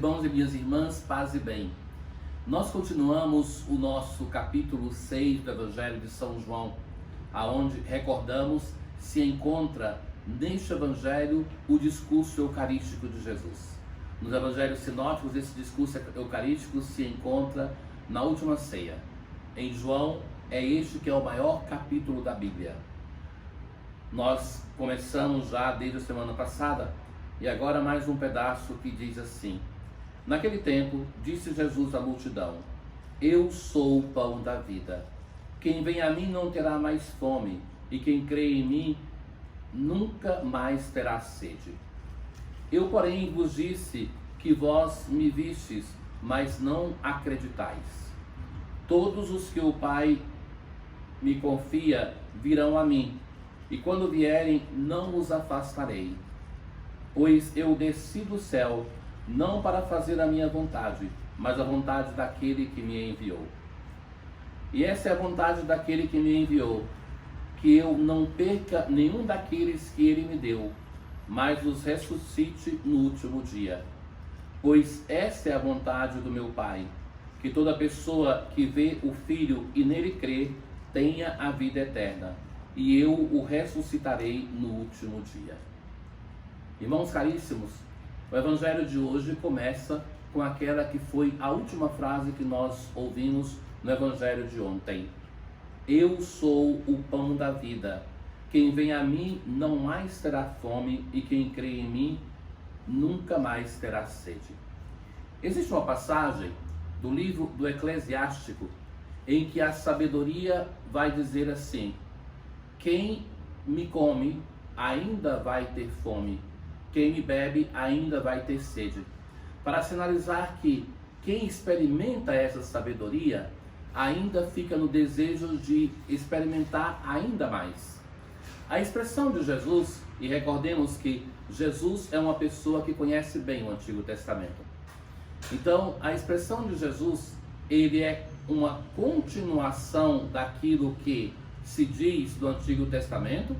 irmãos e minhas irmãs, paz e bem. Nós continuamos o nosso capítulo 6 do Evangelho de São João, aonde recordamos se encontra neste Evangelho o discurso eucarístico de Jesus. Nos Evangelhos sinóticos, esse discurso eucarístico se encontra na última ceia. Em João, é este que é o maior capítulo da Bíblia. Nós começamos já desde a semana passada, e agora mais um pedaço que diz assim: naquele tempo, disse Jesus à multidão: eu sou o pão da vida. Quem vem a mim não terá mais fome, e quem crê em mim nunca mais terá sede. Eu, porém, vos disse que vós me vistes, mas não acreditais. Todos os que o Pai me confia virão a mim, e quando vierem não os afastarei. Pois eu desci do céu, não para fazer a minha vontade, mas a vontade daquele que me enviou. E essa é a vontade daquele que me enviou, que eu não perca nenhum daqueles que ele me deu, mas os ressuscite no último dia. Pois essa é a vontade do meu Pai, que toda pessoa que vê o Filho e nele crê, tenha a vida eterna, e eu o ressuscitarei no último dia. Irmãos caríssimos, o Evangelho de hoje começa com aquela que foi a última frase que nós ouvimos no Evangelho de ontem. Eu sou o pão da vida. Quem vem a mim não mais terá fome, e quem crê em mim nunca mais terá sede. Existe uma passagem do livro do Eclesiástico em que a sabedoria vai dizer assim: quem me come ainda vai ter fome, quem me bebe ainda vai ter sede. Para sinalizar que quem experimenta essa sabedoria ainda fica no desejo de experimentar ainda mais. A expressão de Jesus, e recordemos que Jesus é uma pessoa que conhece bem o Antigo Testamento. Então, a expressão de Jesus, ele é uma continuação daquilo que se diz do Antigo Testamento.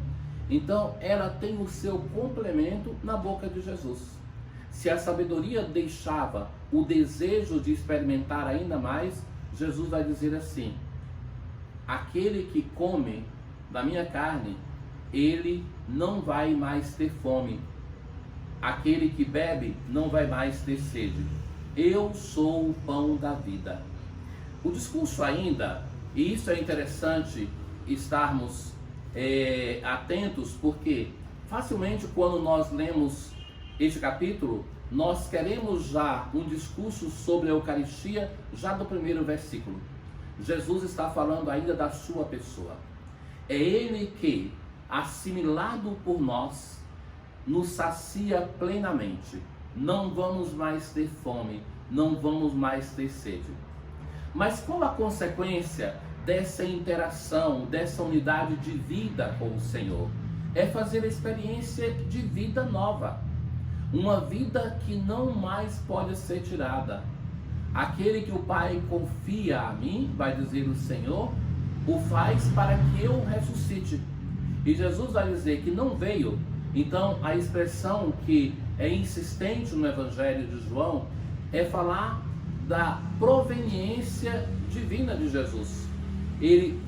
Então, ela tem o seu complemento na boca de Jesus. Se a sabedoria deixava o desejo de experimentar ainda mais, Jesus vai dizer assim: aquele que come da minha carne, ele não vai mais ter fome. Aquele que bebe não vai mais ter sede. Eu sou o pão da vida. O discurso ainda, e isso é interessante estarmos atentos, porque facilmente quando nós lemos este capítulo, nós queremos já um discurso sobre a Eucaristia já do primeiro versículo. Jesus está falando ainda da sua pessoa. É ele que, assimilado por nós, nos sacia plenamente. Não vamos mais ter fome, não vamos mais ter sede. Mas qual a consequência dessa interação, dessa unidade de vida com o Senhor? É fazer a experiência de vida nova. Uma vida que não mais pode ser tirada. Aquele que o Pai confia a mim, vai dizer o Senhor, o faz para que eu ressuscite. E Jesus vai dizer que não veio. Então, a expressão que é insistente no Evangelho de João é falar da proveniência divina de Jesus. Ele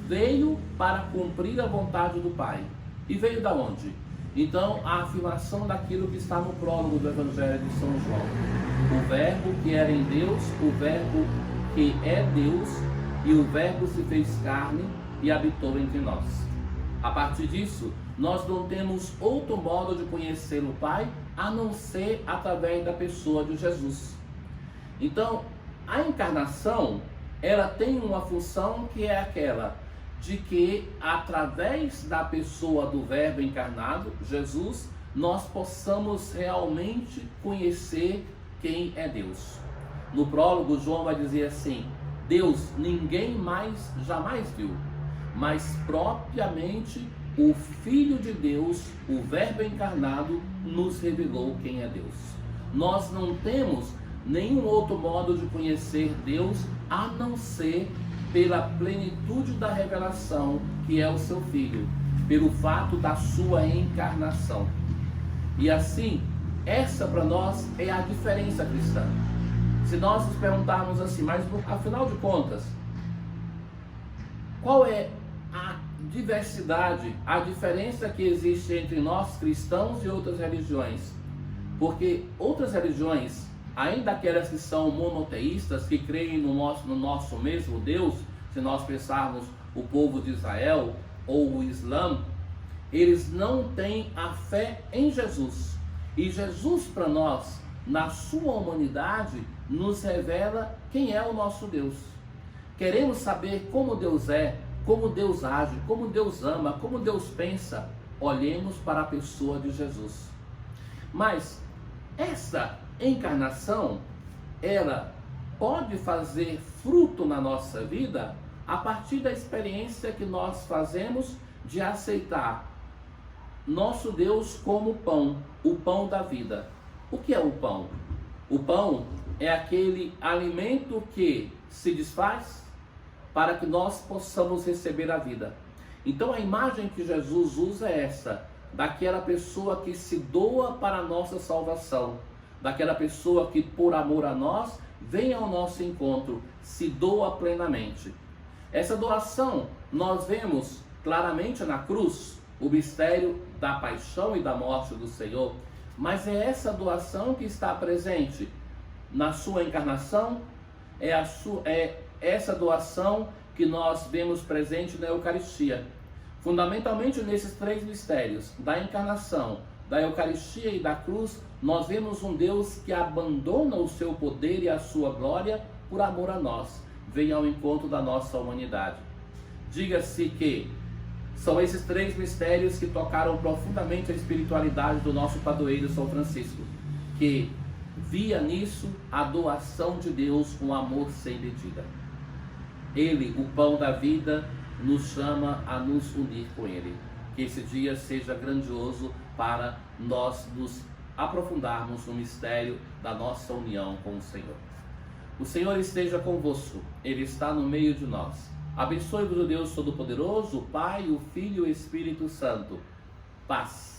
veio para cumprir a vontade do Pai. E veio da onde? Então, a afirmação daquilo que está no prólogo do Evangelho de São João. O Verbo que era em Deus, o Verbo que é Deus, e o Verbo se fez carne e habitou entre nós. A partir disso, nós não temos outro modo de conhecer o Pai a não ser através da pessoa de Jesus. Então, a encarnação, ela tem uma função que é aquela de que, através da pessoa do Verbo encarnado, Jesus, nós possamos realmente conhecer quem é Deus. No prólogo, João vai dizer assim: Deus ninguém mais jamais viu, mas propriamente o Filho de Deus, o Verbo encarnado, nos revelou quem é Deus. Nós não temos nenhum outro modo de conhecer Deus a não ser pela plenitude da revelação que é o seu Filho, pelo fato da sua encarnação. E assim, Essa para nós é a diferença cristã. Se nós nos perguntarmos assim, mas afinal de contas, qual é a diversidade, a diferença que existe entre nós cristãos e outras religiões? Porque outras religiões, ainda aquelas que são monoteístas, que creem no nosso mesmo Deus, se nós pensarmos o povo de Israel ou o Islã, eles não têm a fé em Jesus. E Jesus para nós, na sua humanidade, nos revela quem é o nosso Deus. Queremos saber como Deus é, como Deus age, como Deus ama, como Deus pensa. Olhemos para a pessoa de Jesus. Mas essa encarnação, ela pode fazer fruto na nossa vida a partir da experiência que nós fazemos de aceitar nosso Deus como pão, o pão da vida. O que é o pão? O pão é aquele alimento que se desfaz para que nós possamos receber a vida. Então a imagem que Jesus usa é essa, daquela pessoa que se doa para a nossa salvação, daquela pessoa que por amor a nós vem ao nosso encontro, se doa plenamente. Essa doação nós vemos claramente na cruz, o mistério da paixão e da morte do Senhor, mas é essa doação que está presente na sua encarnação, é essa doação que nós vemos presente na Eucaristia. Fundamentalmente nesses três mistérios, da encarnação, da Eucaristia e da cruz, nós vemos um Deus que abandona o seu poder e a sua glória por amor a nós, vem ao encontro da nossa humanidade. Diga-se que são esses três mistérios que tocaram profundamente a espiritualidade do nosso padroeiro São Francisco, que via nisso a doação de Deus com amor sem medida. Ele, o pão da vida, nos chama a nos unir com Ele. Que esse dia seja grandioso para nós nos aprofundarmos no mistério da nossa união com o Senhor. O Senhor esteja convosco, Ele está no meio de nós. Abençoe-vos o Deus Todo-Poderoso, o Pai, o Filho e o Espírito Santo. Paz.